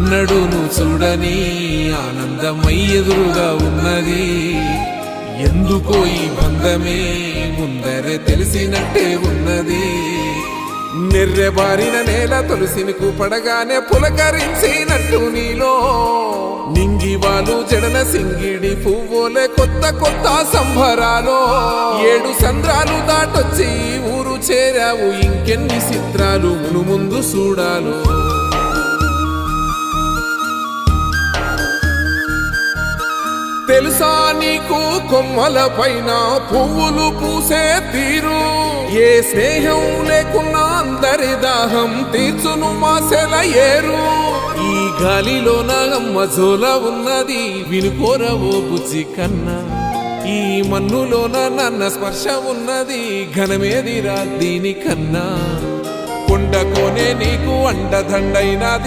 ఎన్నడూను చూడని ఆనందమై ఎదురుగా ఉన్నది. ఎందుకో ఈ బంధమే ముందరే తెలిసినట్టే ఉన్నది. నెర్రెబారిన నేల తులసిని పడగానే పులకరించినట్టు నీలో నింగివాలు జడన సింగిడి పువ్వులే కొత్త కొత్త సంబరాలో. 7 సంద్రాలు దాటొచ్చి ఊరు చేరావు, ఇంకెన్ని చిత్రాలు మును ముందు చూడాలో. తెలుసా నీకు కొమ్మల పైన పువ్వులు పూసే తీరు, ఏ స్నేహం లేకున్నా అందరి దాహం తీర్చును మాసెల ఏరు. ఈ గాలిలోన అమ్మ జోల ఉన్నది, వినుకోరవో బుజ్జి కన్నా. ఈ మన్నులోన నన్న స్పర్శ ఉన్నది, ఘనమేదిరా దీనికన్నా. కొండకోనే నీకు అండదండైనది.